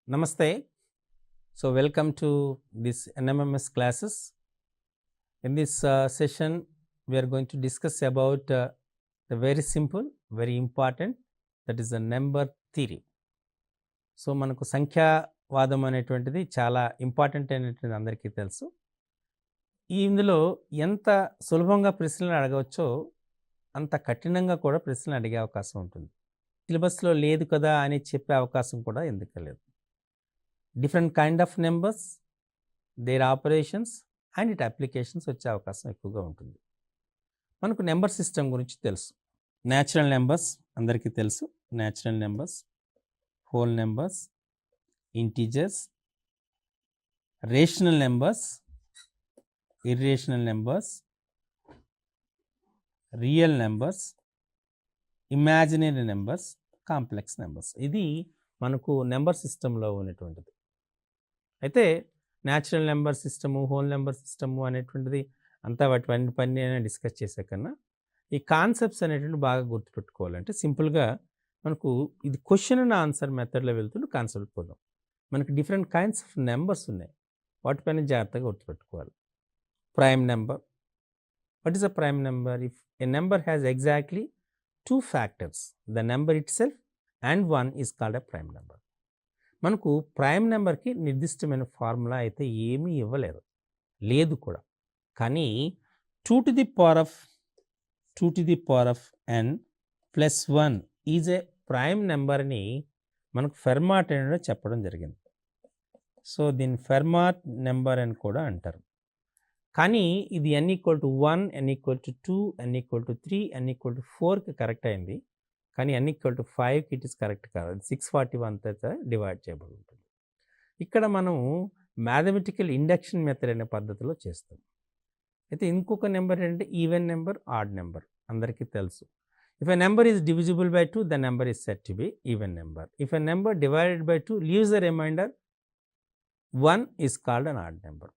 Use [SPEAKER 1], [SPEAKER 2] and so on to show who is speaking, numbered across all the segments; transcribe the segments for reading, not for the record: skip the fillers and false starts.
[SPEAKER 1] Namaste. So, welcome to this NMMS classes. In this session, we are going to discuss about the very simple, very important, that is the number theory. So మనకు సంఖ్యావాదం అనేటువంటిది చాలా important అనేటువంటిది అందరికీ తెలుసు. ఇందులో ఎంత సులభంగా ప్రశ్నలు అడగవచ్చో అంత కఠినంగా కూడా ప్రశ్నలు అడిగే అవకాశం ఉంటుంది. సిలబస్లో లేదు కదా అని చెప్పే అవకాశం కూడా ఎందుకు లేదు. Different kind of numbers, their operations and it applications వచ్చే అవకాశం ఎక్కువగా ఉంటుంది. మనకు నెంబర్ సిస్టమ్ గురించి తెలుసు. న్యాచురల్ నెంబర్స్ అందరికీ తెలుసు. Natural numbers, whole numbers, integers, rational numbers, irrational numbers, real numbers, imaginary numbers, complex numbers. ఇది మనకు నెంబర్ సిస్టంలో ఉన్నటువంటిది. అయితే natural number system, whole number system అనేటువంటిది అంతా వాటి పని డిస్కస్ చేసే కన్నా ఈ కాన్సెప్ట్స్ అనేటువంటి బాగా గుర్తుపెట్టుకోవాలంటే సింపుల్గా మనకు ఇది క్వశ్చన్ అండ్ ఆన్సర్ మెథడ్లో వెళ్తుంటే కాన్సెప్ట్ పోదాం. మనకు డిఫరెంట్ కైండ్స్ ఆఫ్ నెంబర్స్ ఉన్నాయి, వాటిపైన జాగ్రత్తగా గుర్తుపెట్టుకోవాలి. Prime number. What is a prime number? If a number has exactly 2 factors, the number itself and 1 is called a prime number. మనకు ప్రైమ్ నెంబర్కి నిర్దిష్టమైన ఫార్ములా అయితే ఏమీ ఇవ్వలేదు, లేదు కూడా. కానీ 2 to the power of n plus 1 is a prime నెంబర్ని మనకు ఫెర్మాట్ అనేది చెప్పడం జరిగింది. సో దీన్ని ఫెర్మాట్ నెంబర్ అని కూడా అంటారు. కానీ ఇది n = 1, n = 2, n = 3, n = 4కి కరెక్ట్ అయింది. కానీ n = 5కి ఇట్ ఇస్ కరెక్ట్ కాదు. 641తో డివైడ్ చేయబడి ఉంటుంది. ఇక్కడ మనం మ్యాథమెటికల్ ఇండక్షన్ మెథడ్ అనే పద్ధతిలో చేస్తాం. అయితే ఇంకొక నెంబర్ ఏంటంటే ఈవెన్ నెంబర్, ఆడ్ నెంబర్ అందరికీ తెలుసు. If a number is divisible by 2, the number is said to be even number. If a number divided by 2 leaves the remainder 1 is called an odd number.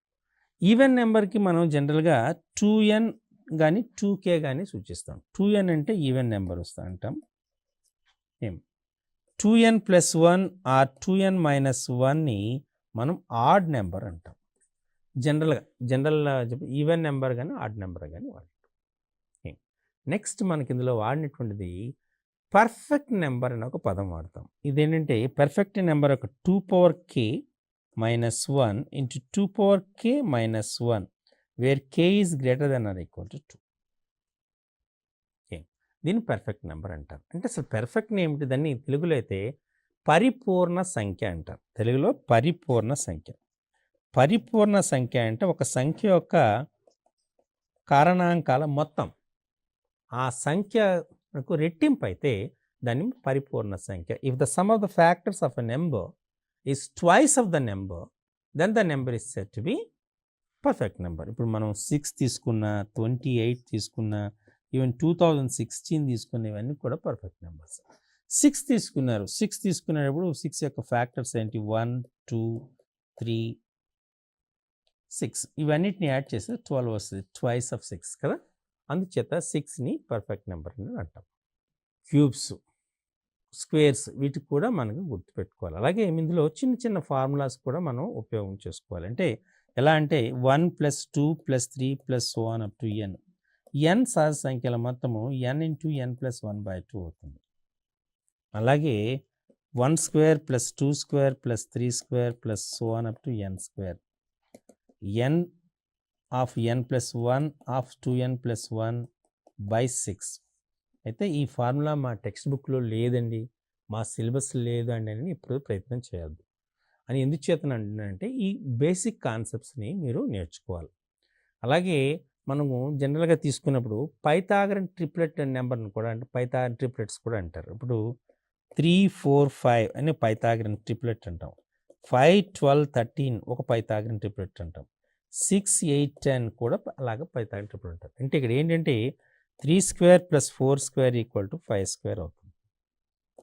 [SPEAKER 1] Even నెంబర్కి మనం జనరల్గా 2n కానీ 2k కానీ సూచిస్తాం. 2n అంటే even number వస్తా అంటాం. 2n + 1 are 2n - 1ని మనం ఆడ్ నెంబర్ అంటాం. జనరల్ ఈవెన్ నెంబర్ కానీ ఆడ్ నెంబర్ కానీ వాడతాం. నెక్స్ట్ మనకి ఇందులో వాడినటువంటిది పర్ఫెక్ట్ నెంబర్ అని ఒక పదం వాడతాం. ఇదేంటంటే పర్ఫెక్ట్ నెంబర్ ఒక 2k - 1 into 2k - 1 where k is greater than or equal to 2. దీన్ని పర్ఫెక్ట్ నెంబర్ అంటారు. అంటే అసలు పర్ఫెక్ట్ ఏమిటి? దాన్ని తెలుగులో అయితే పరిపూర్ణ సంఖ్య అంటారు. తెలుగులో పరిపూర్ణ సంఖ్య. పరిపూర్ణ సంఖ్య అంటే ఒక సంఖ్య యొక్క కారణాంకాల మొత్తం ఆ సంఖ్యకు రెట్టింపు అయితే దాన్ని పరిపూర్ణ సంఖ్య. If the sum of the factors of a number is twice of the number, then the number is said to be perfect number. ఇప్పుడు మనం 6 తీసుకున్నా, 28 తీసుకున్నా, ఈవెన్ 2016 తీసుకున్న ఇవన్నీ కూడా పర్ఫెక్ట్ నెంబర్స్. 6 తీసుకునేటప్పుడు 6 యొక్క ఫ్యాక్టర్స్ ఏంటి? 1, 2, 3, 6 ఇవన్నిటిని యాడ్ చేస్తే 12 వస్తుంది. ట్వైస్ ఆఫ్ 6 కదా. అందుచేత 6ని పర్ఫెక్ట్ నెంబర్ అని అంటాం. క్యూబ్స్, స్క్వేర్స్ వీటికి కూడా మనకు గుర్తుపెట్టుకోవాలి. అలాగే ఇందులో చిన్న చిన్న ఫార్ములాస్ కూడా మనం ఉపయోగం చేసుకోవాలి. అంటే ఎలా అంటే 1 + 2 + 3 + so on up to n. n సహజ సంఖ్యల మొత్తము n × n + 1/2 అవుతుంది. అలాగే 1² + 2² + 3² + so on up to n². n of n + 1 of 2n + 1/6. అయితే ఈ ఫార్ములా మా టెక్స్ట్ బుక్లో లేదండి, మా సిలబస్ లేదు అండి అని ఇప్పుడు ప్రయత్నం చేయొద్దు. అని ఎందుకు చేతనంటే ఈ బేసిక్ కాన్సెప్ట్స్ని మీరు నేర్చుకోవాలి. అలాగే మనము జనరల్గా తీసుకున్నప్పుడు పైథాగరన్ ట్రిప్లెట్ నెంబర్ని కూడా అంటే పైథాగరన్ ట్రిప్లెట్స్ కూడా అంటారు. ఇప్పుడు 3, 4, 5 అని పైథాగరన్ ట్రిప్లెట్ అంటాం. 5, 12, 13 ఒక పైథాగరన్ ట్రిప్లెట్ అంటాం. 6, 8, 10 కూడా అలాగే పైథాగరన్ ట్రిప్లెట్ అంటారు. అంటే ఇక్కడ ఏంటంటే 3² + 4² = 5² అవుతుంది.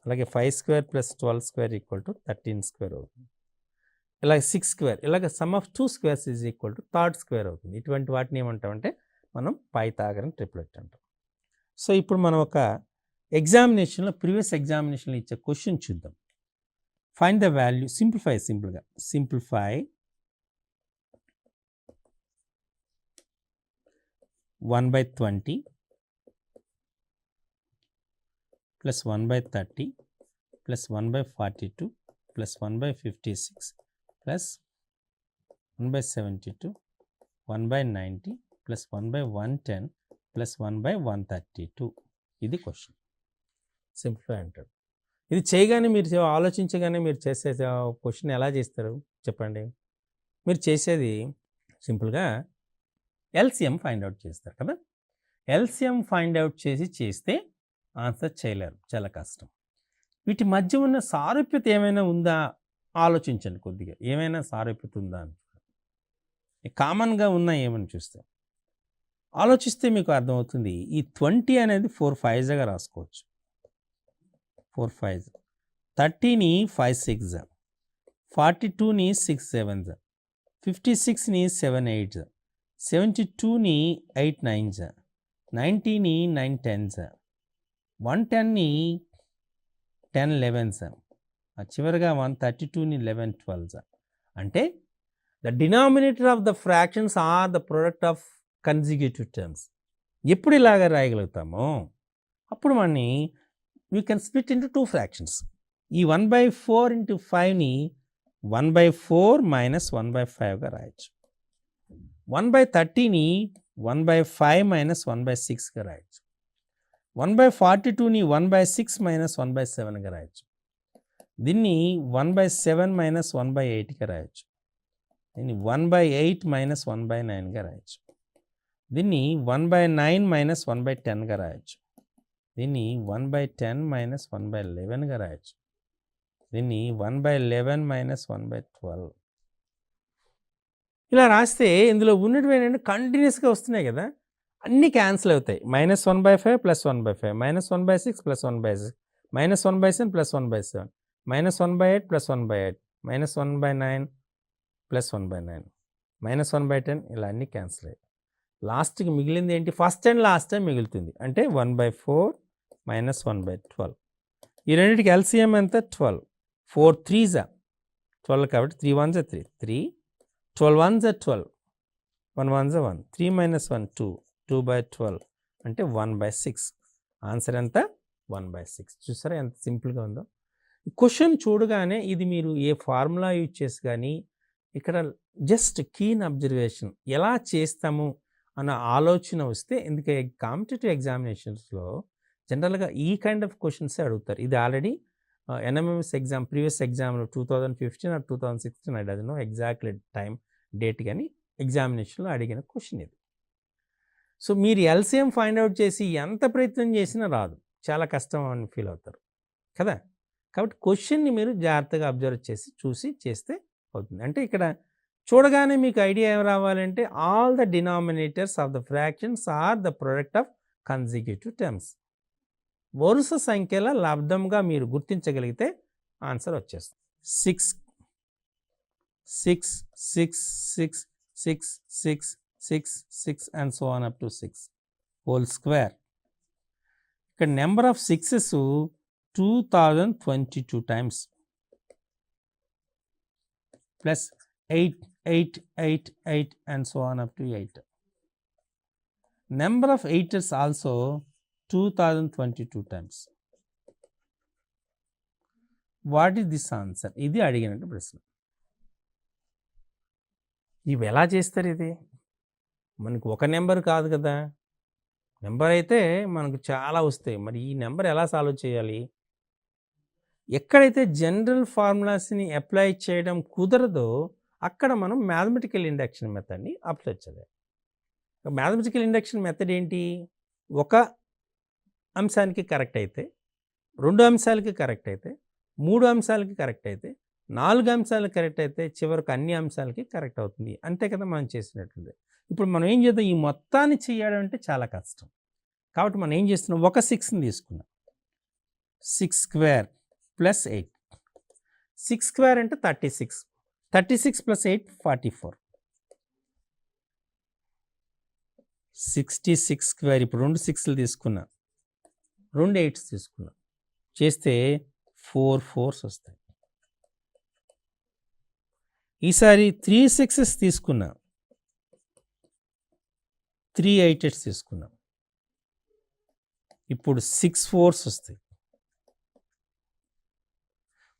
[SPEAKER 1] అలాగే 5² + 12² = 13² అవుతుంది. ఇలాగ 6², ఇలాగ some of 2 squares is equal to 3rd² అవుతుంది. ఇటువంటి వాటిని ఏమంటామంటే మనం పైథాగరన్ ట్రిప్లెట్ అంటాం. సో ఇప్పుడు మనం ఒక ప్రీవియస్ ఎగ్జామినేషన్లో ఇచ్చే క్వశ్చన్ చూద్దాం. Find the value, simplify 1/20 plus 1/30 plus 1/42 plus 1/56 plus 1/72 1/90 plus 1/110 plus 1/132. ఇది క్వశ్చన్. సింప్లిఫై అంటారు. ఇది చేయగానే మీరు ఆలోచించగానే మీరు చేసే క్వశ్చన్ ఎలా చేస్తారు చెప్పండి? మీరు చేసేది సింపుల్గా ఎల్సిఎం ఫైండ్ అవుట్ చేస్తారు కదా. ఎల్సిఎం ఫైండ్ అవుట్ చేస్తే ఆన్సర్ చేయలేరు, చాలా కష్టం. వీటి మధ్య ఉన్న సారూప్యత ఏమైనా ఉందా ఆలోచించండి కొద్దిగా. ఏమైనా సారూప్యత ఉందా అని కామన్గా ఉన్నా ఏమని చూస్తే ఆలోచిస్తే మీకు అర్థమవుతుంది. ఈ 20 అనేది 4 5గా రాసుకోవచ్చు. 4 5, 30ని 5 6, 42ని 6 7, 56ని 7 8, 72ని 8 9, 90ని 9 10, 110ని 10 11, చివరిగా 132ని 11 12. అంటే the denominator of the fractions are the product of consecutive terms. ఎప్పుడు ఇలాగ రాయగలుగుతామో అప్పుడు మనని we can split into 2 fractions. ఈ 1/4 ఇంటూ 5ని 1/4 మైనస్ 1/5గా రాయొచ్చు. 1/30ని 1/5 మైనస్ 1/6గా రాయొచ్చు. 1/42ని 1/6 మైనస్ 1/7గా రాయొచ్చు. దీన్ని 1/7 మైనస్ 1/8గా రాయొచ్చు. దీన్ని 1/8 మైనస్ 1/9గా రాయొచ్చు. దీన్ని 1/9 మైనస్ 1/10గా రాయొచ్చు. దీన్ని 1/10 మైనస్ 1/11గా రాయొచ్చు. దీన్ని 1/11 మైనస్ 1/12. ఇలా రాస్తే ఇందులో ఉన్నటువంటి ఏంటంటే కంటిన్యూస్గా వస్తున్నాయి కదా, అన్నీ క్యాన్సిల్ అవుతాయి. -1/5 plus 1/5, -1/6 plus 1/6, -1/7 plus 1/7, -1/8 plus 1/8, -1/9 plus 1/9, -1/10 ఇలా అన్నీ క్యాన్సిల్ అయ్యాయి. లాస్ట్కి మిగిలింది ఏంటి? ఫస్ట్ అండ్ లాస్ట్ టైం మిగులుతుంది. అంటే 1/4 మైనస్ 1/12. ఈ రెండింటికి ఎల్సిఎం ఎంత? 12. 4 3s 12 కాబట్టి 3 1s 3, 3, 12 1s 12, 1 1s 1, 3 minus 1 2, 2/12 అంటే 1/6. ఆన్సర్ ఎంత? 1/6. చూసారా ఎంత సింపుల్గా ఉందో. క్వశ్చన్ చూడగానే ఇది మీరు ఏ ఫార్ములా యూజ్ చేసి కానీ ఇక్కడ జస్ట్ కీన్ అబ్జర్వేషన్ ఎలా చేస్తాము అన్న ఆలోచన వస్తే, ఎందుకంటే కాంపిటేటివ్ ఎగ్జామినేషన్స్లో జనరల్గా ఈ కైండ్ ఆఫ్ క్వశ్చన్సే అడుగుతారు. ఇది ఆల్రెడీ ఎన్ఎంఎంఎస్ ఎగ్జామ్ ప్రీవియస్ ఎగ్జామ్లో 2015 or 2016 I don't know exactly time date కానీ ఎగ్జామినేషన్లో అడిగిన క్వశ్చన్ ఇది. సో మీరు ఎల్సిఎం ఫైండ్ అవుట్ చేసి ఎంత ప్రయత్నం చేసినా రాదు, చాలా కష్టం అని ఫీల్ అవుతారు కదా. కాబట్టి క్వశ్చన్ని మీరు జాగ్రత్తగా అబ్జర్వ్ చేసి చూసి చేస్తే అవుతుంది. అంటే ఇక్కడ చూడగానే మీకు ఐడియా ఏం రావాలంటే all the denominators of the fractions are the product of consecutive terms. వరుస సంఖ్యల లబ్ధంగా మీరు గుర్తించగలిగితే ఆన్సర్ వచ్చేస్తుంది. 6 6 6 6 6 6 6 6 and so on up to 6 whole square. ఇక్కడ number of 6s 2022 times plus 8 8 8 8 and so on up to 8. Number of 8s also 2022 times. What is this answer? ఇది అడిగినట్టు ప్రశ్న. ఇవి ఎలా చేస్తారు? ఇది మనకు ఒక నెంబర్ కాదు కదా, నెంబర్ అయితే మనకు చాలా వస్తాయి. మరి ఈ నెంబర్ ఎలా సాల్వ్ చేయాలి? ఎక్కడైతే జనరల్ ఫార్ములాస్ని అప్లై చేయడం కుదరదో అక్కడ మనం మ్యాథమెటికల్ ఇండక్షన్ మెథడ్ని అప్లై చేయాలి. మ్యాథమెటికల్ ఇండక్షన్ మెథడ్ ఏంటి? ఒక అంశానికి కరెక్ట్ అయితే, 2 అంశాలకి కరెక్ట్ అయితే, 3 అంశాలకి కరెక్ట్ అయితే, 4 అంశాలకు కరెక్ట్ అయితే, చివరికి అన్ని అంశాలకి కరెక్ట్ అవుతుంది. అంతే కదా మనం చేసినట్టుంది. ఇప్పుడు మనం ఏం చేద్దాం? ఈ మొత్తాన్ని చేయాలంటే అంటే చాలా కష్టం. కాబట్టి మనం ఏం చేస్తున్నాం? ఒక 6ని తీసుకున్నాం. 6 స్క్వేర్ ప్లస్ 8. 6 స్క్వేర్ అంటే 36. 36 plus 8 44. 66 స్క్వేర్. ఇప్పుడు 2 6లు తీసుకున్నా, 2 8s తీసుకున్నా, చేస్తే 4 4s వస్తాయి. ఈసారి 3 6s తీసుకున్నా, 3 8s తీసుకున్నాం. ఇప్పుడు 6 4s వస్తాయి.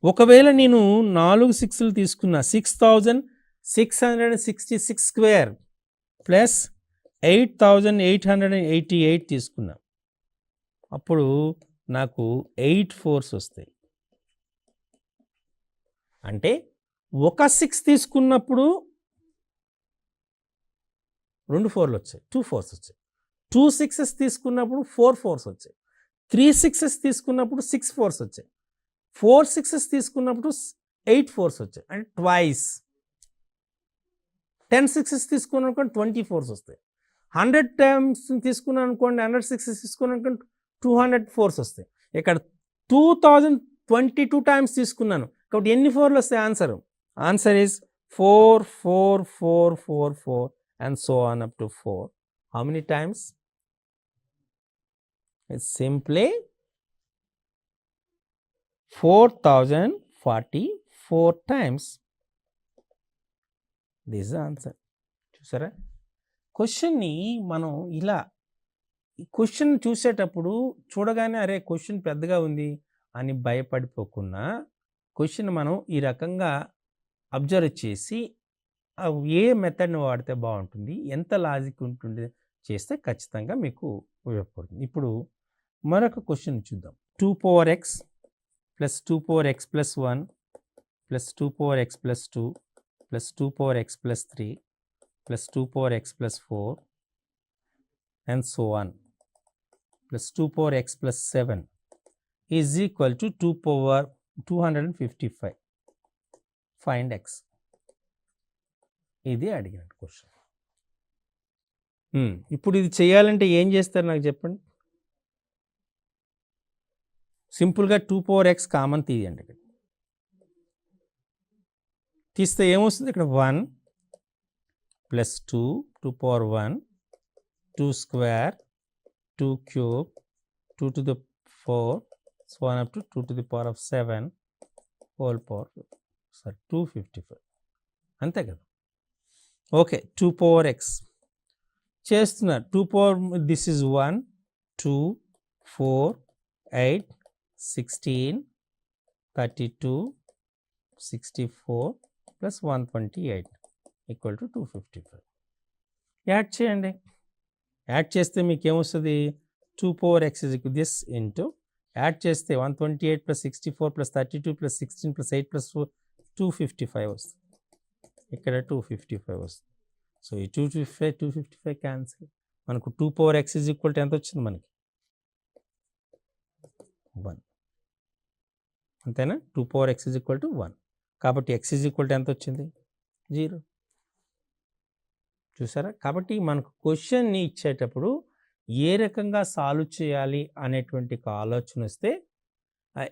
[SPEAKER 1] ఒకవేళ నేను 4 6లు తీసుకున్నా, 6666 స్క్వేర్ ప్లస్ 8888 తీసుకున్నా, అప్పుడు నాకు 8 4s వస్తాయి. అంటే ఒక 6 తీసుకున్నప్పుడు 2 4లు వచ్చాయి, 2 4s వచ్చాయి. 2 6s తీసుకున్నప్పుడు 4 4s వచ్చాయి. 3 6s తీసుకున్నప్పుడు 6 4s వచ్చాయి. 4 6s తీసుకున్నప్పుడు 8 4s వచ్చాయి. అంటే ట్వైస్. 10 6s తీసుకున్నాను అనుకోండి 20 4s వస్తాయి. 100 టైమ్స్ తీసుకున్నాను అనుకోండి, 100 6s తీసుకున్నాను అనుకోండి 200 4s వస్తాయి. ఇక్కడ 2022 టైమ్స్ తీసుకున్నాను కాబట్టి ఎన్ని 4లు వస్తాయి? Answer is 4 4 4 4 4 and so on up to 4. How many times? It's simply 4044 times. This is the answer. చూసారా? క్వశ్చన్ని మనం ఇలా క్వశ్చన్ చూసేటప్పుడు చూడగానే అరే క్వశ్చన్ పెద్దగా ఉంది అని భయపడిపోకుండా క్వశ్చన్ మనం ఈ రకంగా అబ్జర్వ్ చేసి ఏ మెథడ్ని వాడితే బాగుంటుంది, ఎంత లాజిక్ ఉంటుంది చేస్తే ఖచ్చితంగా మీకు ఉపయోగపడుతుంది. ఇప్పుడు మరొక క్వశ్చన్ చూద్దాం. 2 power x plus 2 power x plus 1 plus 2 power x plus 2 plus 2 power x plus 3 plus 2 power x plus 4 and so on plus 2 power x plus 7 is equal to 2 power 255. Find x. ఇది అడిగిన question. ఇప్పుడు ఇది చేయాలంటే ఏం చేస్తారు నాకు చెప్పండి. సింపుల్గా 2 power x కామన్ తీయండి. ఇక్కడ తీస్తే ఏమొస్తుంది? ఇక్కడ 1 plus 2 2 power 1 2 square 2 cube 2 to the 4 so on up to 2 to the power of 7 whole power 255. అంతే కదా. ఓకే, 2 power x చేస్తున్నారు. 2 power this is 1 2 4 8 16 32 64 plus 128 equal to 255. Add చేయండి. యాడ్ చేస్తే మీకు ఏమొస్తుంది? 2 power x is equal this into add చేస్తే 128 plus 64 plus 32 plus 16 plus 8 plus 255 వస్తుంది. ఇక్కడ 255 వస్తుంది. సో ఈ 255 క్యాన్సిల్. మనకు 2 power x is equal to ఎంత వచ్చింది? మనకి 1. అంతేనా? 2 power x is equal to 1. కాబట్టి x ఇస్ ఈక్వల్ టు ఎంత వచ్చింది? 0. చూసారా? కాబట్టి మనకు క్వశ్చన్ని ఇచ్చేటప్పుడు ఏ రకంగా సాల్వ్ చేయాలి అనేటువంటి ఆలోచన వస్తే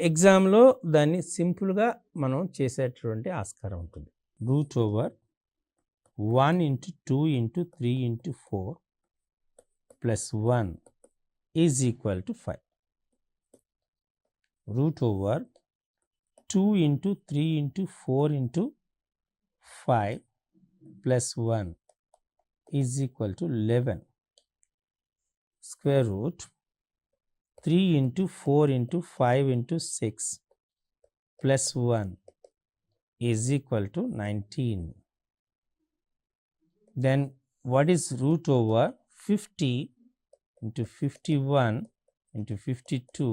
[SPEAKER 1] ఎగ్జామ్లో దాన్ని సింపుల్గా మనం చేసేటటువంటి ఆస్కారం ఉంటుంది. Root over 1 into 2 into 3 into 4 plus 1 is equal to 5. Root over 2 into 3 into 4 into 5 plus 1 is equal to 11. Square root 3 into 4 into 5 into 6 plus 1 is equal to 19. Then what is root over 50 into 51 into 52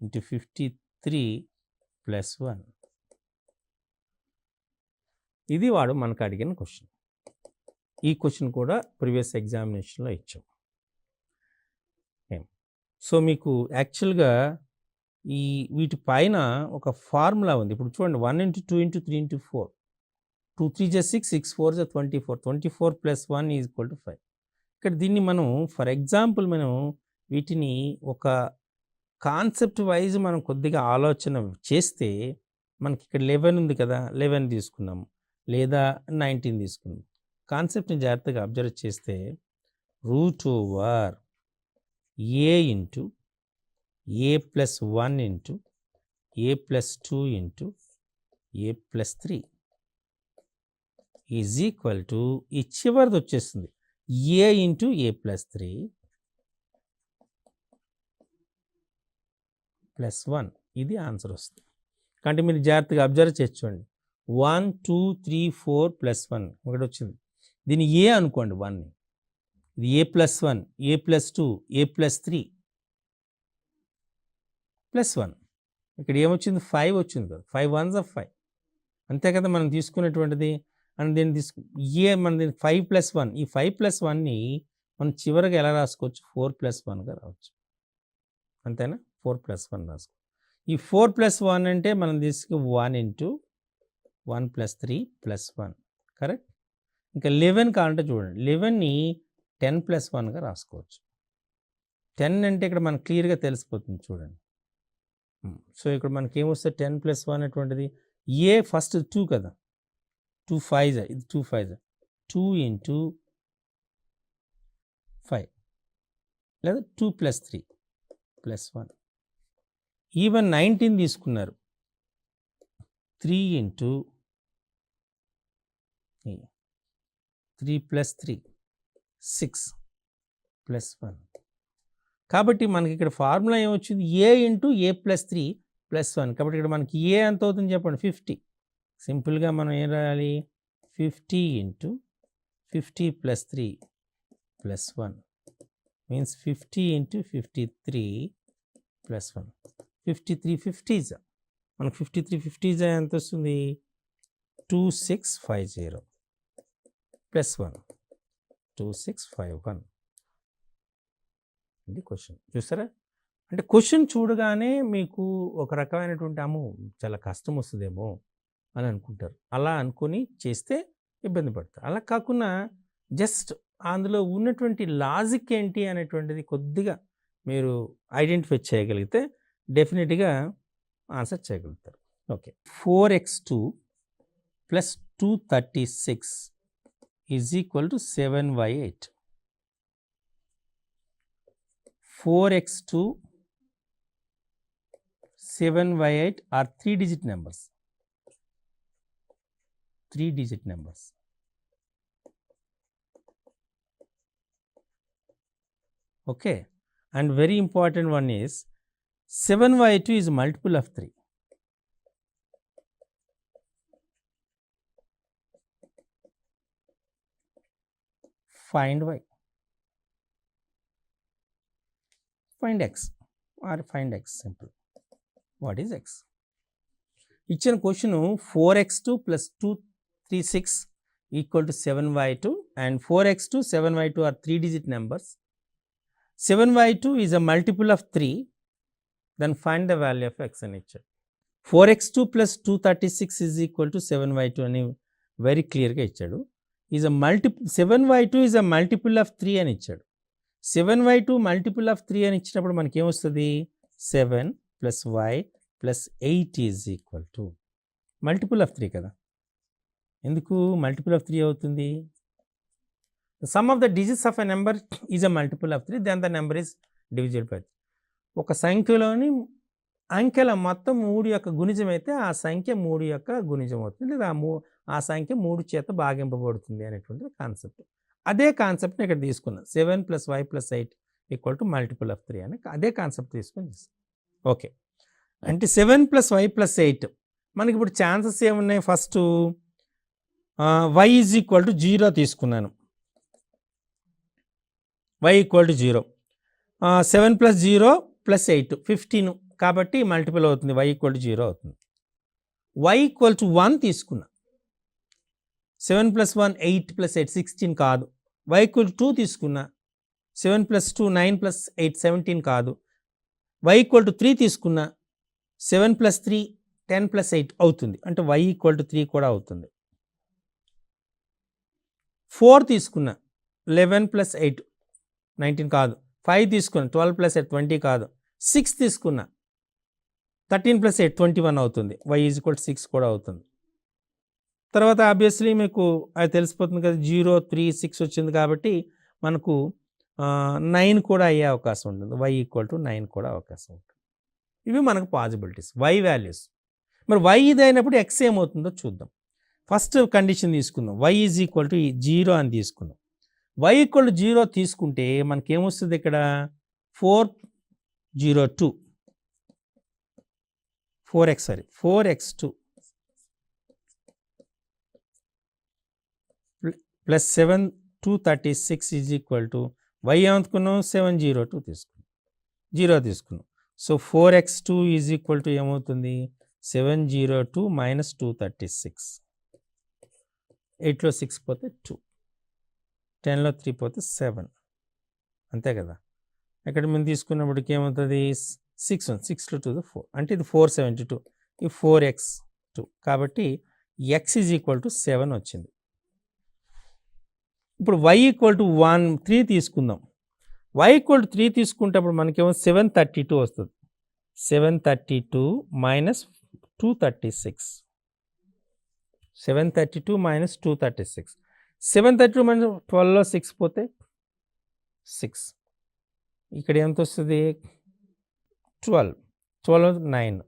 [SPEAKER 1] into 53 plus 1? ఇది వాడు మనకు అడిగిన question. ఈ question కూడా previous ఎగ్జామినేషన్లో ఇచ్చాం. So మీకు యాక్చువల్గా వీటి పైన ఒక ఫార్ములా ఉంది. ఇప్పుడు చూడండి, 1 into 2 into 3 into 4 2 3 is 6 6 4 is 24 24 plus 1 is equal to 5. ఇక్కడ దీన్ని మనం ఫర్ ఎగ్జాంపుల్ మనం వీటిని ఒక కాన్సెప్ట్ వైజ్ మనం కొద్దిగా ఆలోచన చేస్తే మనకి ఇక్కడ 11 ఉంది కదా, 11 తీసుకున్నాము, లేదా 19 తీసుకున్నాం. కాన్సెప్ట్ని జాగ్రత్తగా అబ్జర్వ్ చేస్తే root over a into A plus 1 into A plus 2 into A plus 3 is equal to ఈ చివరిది వచ్చేస్తుంది ఏ ఇంటూ ఏ ప్లస్ 3 ప్లస్ 1. ఇది ఆన్సర్ వస్తుంది. కాబట్టి మీరు జాగ్రత్తగా అబ్జర్వ్ చేసుకోండి. 1 2 3 4 ప్లస్ 1 ఒకటి వచ్చింది. దీన్ని ఏ అనుకోండి 1ని. ఇది ఏ ప్లస్ 1 ఏ ప్లస్ 2 ఏ ప్లస్ 3 ప్లస్ 1. ఇక్కడ ఏమొచ్చింది 5 వచ్చింది కదా. 5 1s of 5 అంతే కదా మనం తీసుకునేటువంటిది. అండ్ దీన్ని మన 5 ప్లస్ 1 ఈ 5 ప్లస్ 1ని మనం చివరిగా ఎలా రాసుకోవచ్చు 4 ప్లస్ 1గా రావచ్చు. అంతేనా 4 ప్లస్ 1 రాసుకో. ఈ 4 ప్లస్ 1 అంటే మనం తీసుకు 1 ఇంటూ 1 ప్లస్ 3 ప్లస్ 1 కరెక్ట్. ఇంకా 11 కావాలంటే చూడండి 11ని 10 ప్లస్ 1గా రాసుకోవచ్చు. 10 అంటే ఇక్కడ మనకు క్లియర్గా తెలిసిపోతుంది చూడండి. సో ఇక్కడ మనకి ఏమొస్తే 10 ప్లస్ 1 అటువంటిది ఏ ఫస్ట్ 2 కదా 2 5 ఇది 2 5 2 ఇంటూ 5 లేదా 2 ప్లస్ 3 ప్లస్ 1. ఈవెన్ 19 తీసుకున్నారు 3 ఇంటూ 3 ప్లస్ 3 6 ప్లస్ 1. కాబట్టి మనకి ఇక్కడ ఫార్ములా ఏమొచ్చింది ఏ ఇంటూ ఏ ప్లస్ 3 ప్లస్ 1. కాబట్టి ఇక్కడ మనకి ఏ ఎంత అవుతుంది చెప్పండి 50. సింపుల్గా మనం ఏం రాయాలి 50 into 50 plus 3 plus 1 means 50 into 53 plus 1. 53 50s మనకు 53 50s ఎంత వస్తుంది 2650 ప్లస్ 1 2651. ఇది క్వశ్చన్ చూస్తారా. అంటే క్వశ్చన్ చూడగానే మీకు ఒక రకమైనటువంటి చాలా కష్టం వస్తుందేమో అని అనుకుంటారు. అలా అనుకొని చేస్తే ఇబ్బంది పడతారు. అలా కాకుండా జస్ట్ అందులో ఉన్నటువంటి లాజిక్ ఏంటి అనేటువంటిది కొద్దిగా మీరు ఐడెంటిఫై చేయగలిగితే డెఫినెట్గా ఆన్సర్ చేయగలుగుతారు. Okay 4x2 plus 236 is equal to 7y8. 4x2 7y8 are 3-digit numbers. 3-digit numbers. Okay, and very important one is 7y2 is multiple of 3. Find y. Find x or find x simple. What is x? ఇచ్చిన question 4x2 plus 236 equal to 7y2 and 4x2 7y2 are 3-digit numbers. 7y2 is a multiple of 3. Then find the value of x అని ఇచ్చాడు. 4x2 plus 236 is equal to 7y2 అని very క్లియర్గా ఇచ్చాడు. 7y2 is a multiple of 3 అని ఇచ్చాడు. 7y2 multiple of 3 అని ఇచ్చినప్పుడు మనకి ఏమొస్తుంది 7 plus y plus 8 is equal to multiple of 3 కదా. ఎందుకు మల్టిపుల్ ఆఫ్ 3 అవుతుంది? Sum of the digits of a number is a multiple of 3 then the number is divisible by 3. ఒక సంఖ్యలోని అంకెల మొత్తం 3 యొక్క గుణిజం అయితే ఆ సంఖ్య 3 యొక్క గుణిజం అవుతుంది, లేదా ఆ సంఖ్య 3 చేత భాగింపబడుతుంది అనేటువంటి కాన్సెప్ట్. అదే కాన్సెప్ట్ని ఇక్కడ తీసుకున్నాం 7 plus Y plus 8 equal to multiple of 3 అని అదే కాన్సెప్ట్ తీసుకొని చేస్తాం. ఓకే, అంటే 7 ప్లస్ వై ప్లస్ 8 మనకి ఇప్పుడు ఛాన్సెస్ ఏమున్నాయి? First Y is equal to 0 తీసుకున్నాను, Y equal to 0. 7 plus 0 plus 8 15 కాబట్టి మల్టిపుల్ అవుతుంది, వై ఈక్వల్ టు 0 అవుతుంది. వై ఈక్వల్ టు 1 తీసుకున్నా, 7 ప్లస్ 1 8 ప్లస్ 8 16 కాదు. వై ఈక్వల్ టు 2 తీసుకున్నా, 7 ప్లస్ 2 9 ప్లస్ 8 17 కాదు. వై ఈక్వల్ టు 3 తీసుకున్నా, 7 ప్లస్ 3 10 ప్లస్ 8 అవుతుంది, అంటే వై ఈక్వల్ టు 3 కూడా అవుతుంది. 4 తీసుకున్నా, 11 ప్లస్ 8 19 కాదు. 5 తీసుకున్నా, 12 ప్లస్ 8 20 కాదు. 6 తీసుకున్నా, 13 ప్లస్ 8 21 అవుతుంది, వై ఈజ్ ఈక్వల్ టు 6 కూడా అవుతుంది. తర్వాత ఆబ్వియస్లీ మీకు అది తెలిసిపోతుంది కదా, 0 3 6 వచ్చింది కాబట్టి మనకు 9 కూడా అయ్యే అవకాశం ఉంటుంది, వై ఈక్వల్ టు 9 కూడా అవకాశం ఉంటుంది. ఇవి మనకు పాసిబిలిటీస్, వై వాల్యూస్. మరి వై ఇది అయినప్పుడు ఎక్స్ ఏమవుతుందో చూద్దాం. ఫస్ట్ కండిషన్ తీసుకుందాం, y ఈజ్ ఈక్వల్ టు 0 అని తీసుకుందాం. y ఈక్వల్ టు 0 తీసుకుంటే మనకేమొస్తుంది ఇక్కడ 402 4x2 plus 236 is equal to y ఏమనుకున్నాం 702 తీసుకున్నాం, 0 తీసుకున్నాం. So 4x2 is equal to ఏమవుతుంది 702 మైనస్ 236. 8లో 6 పోతే 2, 10లో 3 పోతే 7, అంతే కదా. ఇక్కడ మేము తీసుకున్నప్పటికి ఏమవుతుంది 6 6 to the 4 అంటే ఇది 472, ఇది 4x2 కాబట్టి x ఈజ్ ఈక్వల్ టు 7 వచ్చింది. ఇప్పుడు y ఈక్వల్ టు 3 తీసుకుందాం. y ఈక్వల్ టు 3 తీసుకుంటప్పుడు మనకేమో 732 వస్తుంది. 732 మైనస్ 236, 732 మైనస్ 236, 732 మైనస్ 12లో 6 పోతే 6, ఇక్కడ ఎంత వస్తుంది 12, 9,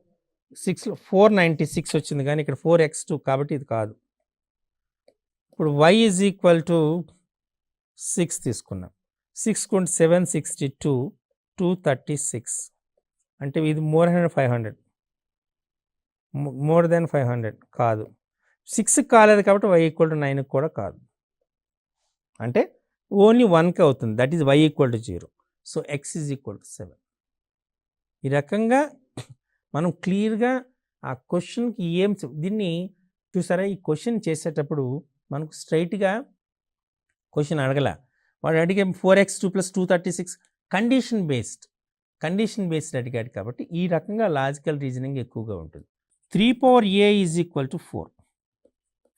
[SPEAKER 1] 6లో 496 వచ్చింది కానీ ఇక్కడ 4x2 కాబట్టి ఇది కాదు. ఇప్పుడు y ఈజ్ ఈక్వల్ టు 6 తీసుకున్నాం. 6 కుంటే 762, 236 అంటే ఇది మోర్ దెన్ 500 కాదు. 6 కాలేదు కాబట్టి y ఈక్వల్ టు 9 కూడా కాదు, అంటే ఓన్లీ 1కి అవుతుంది, that is y equal to 0. So x is equal to 7. ఈ రకంగా మనం క్లియర్గా ఆ క్వశ్చన్కి దీన్ని చూసారా, ఈ క్వశ్చన్ చేసేటప్పుడు మనకు స్ట్రైట్గా క్వశ్చన్ అడగల, వాడు అడిగే 4x2 ప్లస్ 236 కండిషన్ బేస్డ్ అడిగాడు కాబట్టి ఈ రకంగా లాజికల్ రీజనింగ్ ఎక్కువగా ఉంటుంది. 3 power a is equal to 4,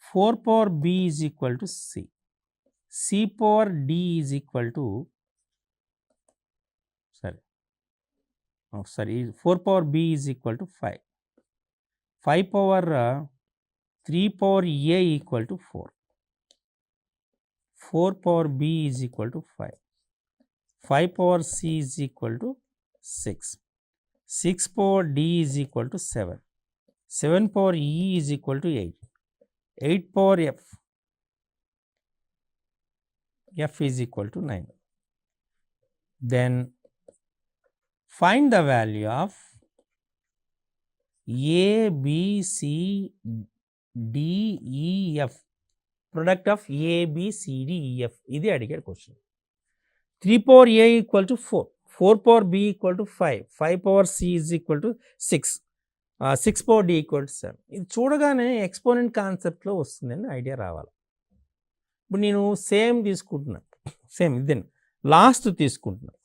[SPEAKER 1] 4 power b is equal to c, c power d is equal to 4 power b is equal to 5, 5 power 3 power a equal to 4, 4 power b is equal to 5, 5 power c is equal to 6, 6 power d is equal to 7, 7 power e is equal to 8, 8 power f is equal to 9. Then find the value of a, b, c, d, e, f, product of a, b, c, d, e, f. ఇది అడిగాడు question. 3 power a equal to 4, 4 power b equal to 5, 5 power c is equal to 6, 6 power d equal to 7. ఇది చూడగానే exponent కాన్సెప్ట్లో వస్తుందని idea రావాలి. ఇప్పుడు నేను same తీసుకుంటున్నాను, సేమ్ ఇదే లాస్ట్ తీసుకుంటున్నాను.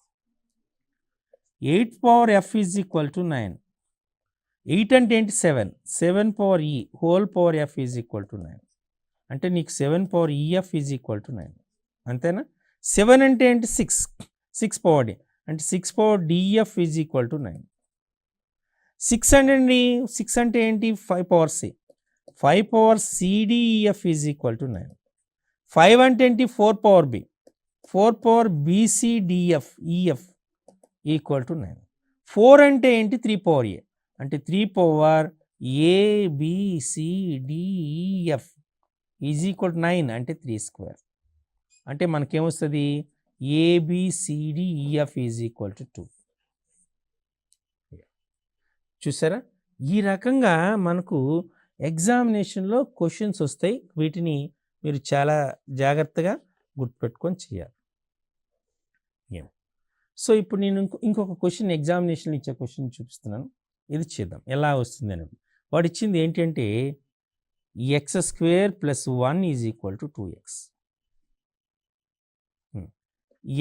[SPEAKER 1] 8 power f is equal to 9, 8 అంటే ఏంటి 7, 7 power e whole power f is equal to 9 అంటే నీకు 7 power ef is equal to 9, అంతేనా. 7 అంటే ఏంటి 6, 6 పవర్ d అంటే 6 power df is equal to 9. 6 అంటే ఏంటి 5 power c, 5 power cdef is equal to 9. 5 అంటే ఏంటి 4 power b, 4 power bcdf ef equal to 9. 4 అంటే ఏంటి 3 పవర్ a అంటే 3 power abcdef is equal to 9 అంటే 3 స్క్వేర్ అంటే మనకేమొస్తుంది abcdef ఈజ్ ఈక్వల్ టు 2. చూసారా, ఈ రకంగా మనకు ఎగ్జామినేషన్లో క్వశ్చన్స్ వస్తాయి, వీటిని మీరు చాలా జాగ్రత్తగా గుర్తుపెట్టుకొని చేయాలి. సో ఇప్పుడు నేను ఇంకొక క్వశ్చన్ ఎగ్జామినేషన్ ఇచ్చే క్వశ్చన్ చూపిస్తున్నాను, ఇది చేద్దాం ఎలా వస్తుంది అని. వాడు ఇచ్చింది ఏంటంటే x² + 1 is equal to 2x,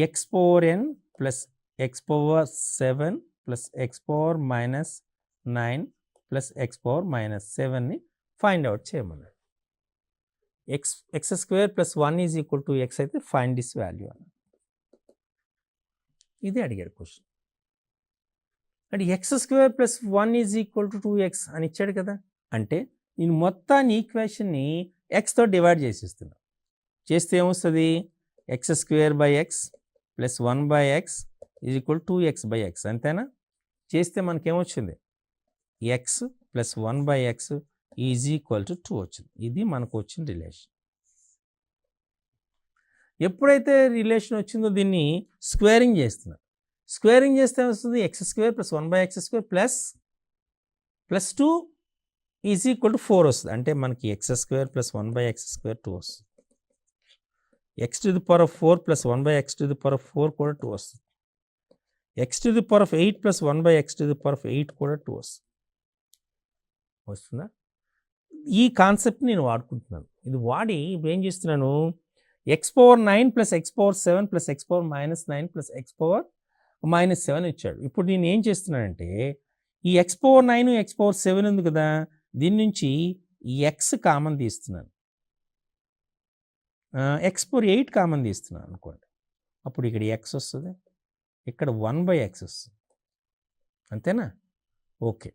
[SPEAKER 1] x power n plus x power 7 plus x power -9 plus x power -7ని ఫైండ్ అవుట్ చేయమన్నాడు. x² + 1 is equal to x అయితే ఫైండ్ దిస్ వాల్యూ అన్నాడు. ఇది అడిగాడు క్వశ్చన్. అంటే x² + 1 is equal to 2x అని ఇచ్చాడు కదా, అంటే నేను మొత్తాన్ని ఈక్వేషన్ని xతో డివైడ్ చేసిస్తున్నా. చేస్తే ఏమొస్తుంది x² + 1/x is equal 2x/x, అంతేనా. చేస్తే మనకేమొచ్చింది x + 1/x is equal to 2 వచ్చింది. ఇది మనకు వచ్చిన రిలేషన్. ఎప్పుడైతే రిలేషన్ వచ్చిందో దీన్ని స్క్వేరింగ్ చేస్తున్నారు. స్క్వేరింగ్ చేస్తే వస్తుంది x² + 1/x² plus 2 is equal to 4 వస్తుంది. అంటే మనకి x² + 1/x² 2 వస్తుంది. x⁴ + 1/x⁴ కూడా 2 వస్తుంది. x⁸ + 1/x⁴ కూడా 2 వస్తుంది. వస్తుందా? ఈ కాన్సెప్ట్ నేను వాడుకుంటున్నాను. ఇది వాడి ఇప్పుడు ఏం చేస్తున్నాను, x⁴9 + x⁴7 + x⁻−9 + x⁻−7 ఇచ్చాడు. ఇప్పుడు నేను ఏం చేస్తున్నానంటే ఈ x⁴9 x⁴7 ఉంది కదా, దీని నుంచి x కామన్ తీస్తున్నాను, x⁴8 కామన్ తీస్తున్నాను అనుకోండి. అప్పుడు ఇక్కడ x వస్తుంది, ఇక్కడ 1/x వస్తుంది. అంతేనా? ఓకే.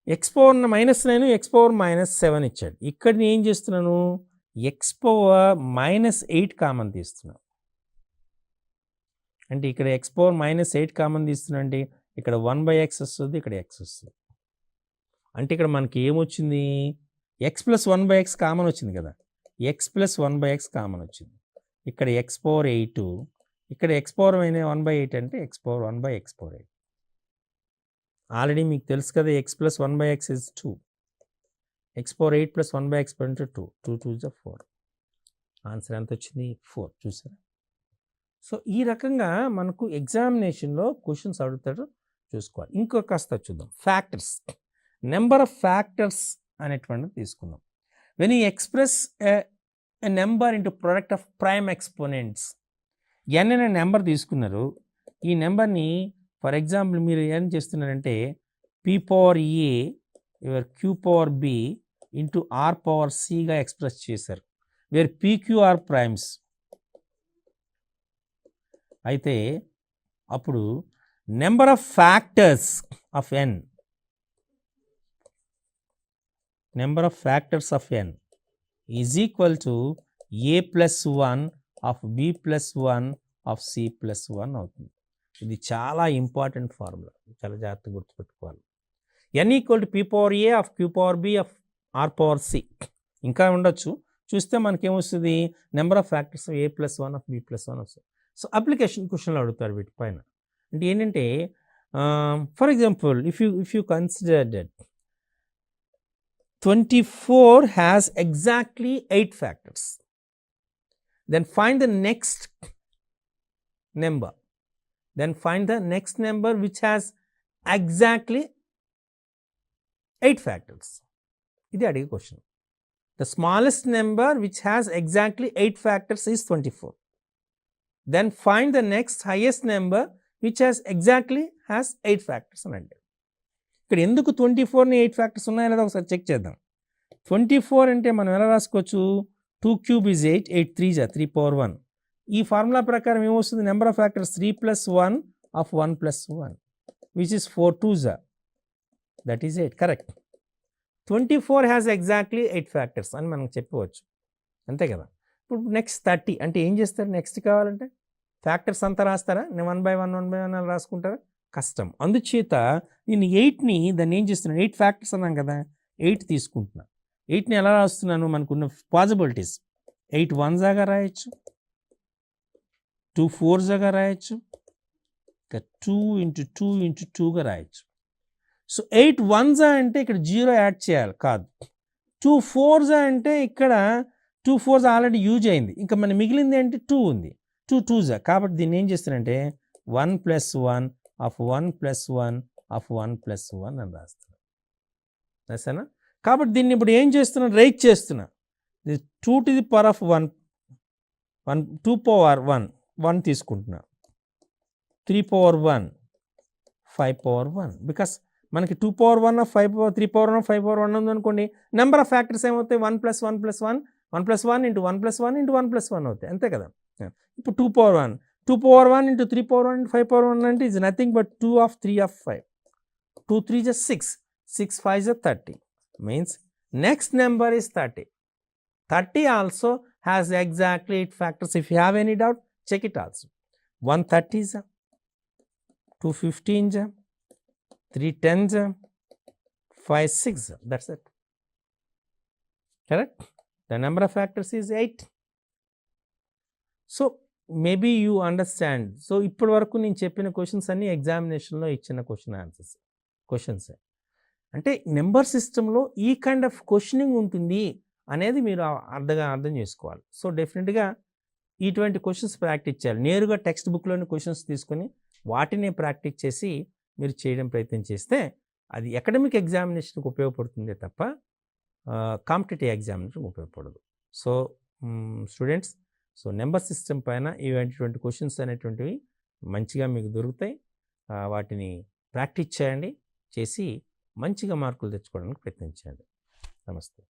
[SPEAKER 1] x⁻−9 x⁻−7 ఇచ్చాడు. ఇక్కడ నేను ఏం చేస్తున్నాను, x⁻−8 కామన్ తీస్తున్నాను. అంటే ఇక్కడ x⁻−8 కామన్ తీస్తున్నా అంటే ఇక్కడ 1/x వస్తుంది, ఇక్కడ x వస్తుంది. అంటే ఇక్కడ మనకి ఏమొచ్చింది, x + 1/x కామన్ వచ్చింది కదా, x + 1/x కామన్ వచ్చింది. ఇక్కడ x⁴8, ఇక్కడ x⁻1/8 అంటే x⁴1/x⁴8. ఆల్రెడీ మీకు తెలుసు కదా, x + 1/x is 2, x⁴8 + 1/x అంటే 2, 2 2 is 4. ఆన్సర్ ఎంత వచ్చింది? 4. చూసారా? సో ఈ రకంగా మనకు ఎగ్జామినేషన్లో క్వశ్చన్స్ అడుగుతాడు, చూసుకోవాలి. ఇంకో కాస్త చూద్దాం, ఫ్యాక్టర్స్. నెంబర్ ఆఫ్ ఫ్యాక్టర్స్ అనేటువంటిది తీసుకుందాం. When you express a number into product of prime exponents, n అనే నెంబర్ తీసుకున్నారు. ఈ నెంబర్ని ఫర్ ఎగ్జాంపుల్ మీరు ఏం చేస్తున్నారంటే p⁴A యువర్ q⁴B ఇంటూ r⁴Cగా ఎక్స్ప్రెస్ చేశారు, వేర్ PQR ప్రైమ్స్. అయితే అప్పుడు number of factors of n, number of factors of n is equal to a + 1 of b + 1 of c + 1 అవుతుంది. ఇది చాలా ఇంపార్టెంట్ ఫార్ములా, చాలా జాగ్రత్తగా గుర్తుపెట్టుకోవాలి. n equal to p⁴A of q⁴B of r⁴C. ఇంకా ఉండొచ్చు, చూస్తే మనకేమొస్తుంది, number of factors a + 1 of b + 1 వస్తుంది. సో అప్లికేషన్ క్వశ్చన్లు అడుగుతారు వీటి పైన. అంటే ఏంటంటే for example if you consider that 24 has exactly 8 factors, then find the next number, which has exactly 8 factors. ఇది అడిగే question. The smallest number which has exactly 8 factors is 24. Then find the next highest number which has exactly 8 factors అని అంటే. ఇక్కడ ఎందుకు 24ని 8 factors ఉన్నాయో లేదా ఒకసారి check చేద్దాం. 24 అంటే మనం ఎలా రాసుకోవచ్చు, 2³ is 8, 8 3 is 3⁴1. ఈ ఫార్ములా ప్రకారం ఏమొస్తుంది, number of factors 3 + 1 of 1 + 1 which is 4 2s, that is 8. Correct. 24 has exactly 8 factors అని మనం చెప్పవచ్చు, అంతే కదా. ఇప్పుడు నెక్స్ట్ 30 అంటే ఏం చేస్తారు, నెక్స్ట్ కావాలంటే ఫ్యాక్టర్స్ అంతా రాస్తారా, 1/1 1/1 అని రాసుకుంటారా, కష్టం. అందుచేత నేను 8ని దాన్ని ఏం చేస్తున్నాను, 8 ఫ్యాక్టర్స్ అన్నాం కదా, 8 తీసుకుంటున్నాను. 8ని ఎలా రాస్తున్నాను, మనకున్న పాసిబిలిటీస్ 8 1s రాయొచ్చు, 2 4s రాయొచ్చు, ఇంకా 2 × 2 × 2గా రాయొచ్చు. సో 8 1s అంటే ఇక్కడ 0 యాడ్ చేయాలి కాదు, 2 4s అంటే ఇక్కడ 2 4s ఆల్రెడీ యూజ్ అయింది, ఇంకా మన మిగిలింది అంటే 2 ఉంది, 2 2s. కాబట్టి దీన్ని ఏం చేస్తానంటే 1 + 1 ఆఫ్ 1 + 1 ఆఫ్ 1 + 1 అని రాస్తున్నాను. సరేనా? కాబట్టి దీన్ని ఇప్పుడు ఏం చేస్తున్నాను, రైట్ చేస్తున్నా. 2⁻1 2⁻1 1 తీసుకుంటున్నా, 3⁻1 5⁻1. బికాస్ మనకి 2⁻1 ఆఫ్ 3⁻1 ఆఫ్ 5⁻1 ఉందనుకోండి, నెంబర్ ఆఫ్ ఫ్యాక్టర్స్ ఏమవుతాయి, 1 + 1 + 1 1 + 1 × 1 + 1 × 1 + 1 అవుతాయి, అంతే కదా. ఇప్పుడు 2⁻1 2⁻1 × 3⁻1 × 5⁻1 అంటే is nothing but 2 of 3 of 5, 2 3 is 6, 6 5 is 30. Means next number is 30. 30 also has exactly 8 factors. If you have any doubt, check it also. 1 30s, 2 15s, 3 10s, 5, 6. That's it. Correct? The number of factors is 8. So maybe you understand. So ఇప్పటి వరకు నేను చెప్పిన questions అన్నీ ఎగ్జామినేషన్లో ఇచ్చిన questions. అంటే number సిస్టంలో ఈ కైండ్ ఆఫ్ క్వశ్చనింగ్ ఉంటుంది అనేది మీరు అర్థం చేసుకోవాలి. సో డెఫినెట్గా ఇటువంటి క్వశ్చన్స్ ప్రాక్టీస్ చేయాలి. నేరుగా టెక్స్ట్ బుక్లోని క్వశ్చన్స్ తీసుకొని వాటినే ప్రాక్టీస్ చేసి మీరు చేయడం ప్రయత్నం చేస్తే అది అకాడమిక్ ఎగ్జామినేషన్కి ఉపయోగపడుతుందే తప్ప కాంపిటేటివ్ ఎగ్జామినేషన్కి ఉపయోగపడదు. So students, so number system పైన ఇటువంటి క్వశ్చన్స్ అనేటువంటివి మంచిగా మీకు దొరుకుతాయి. వాటిని ప్రాక్టీస్ చేయండి, చేసి మంచిగా మార్కులు తెచ్చుకోవడానికి ప్రయత్నించండి. నమస్తే.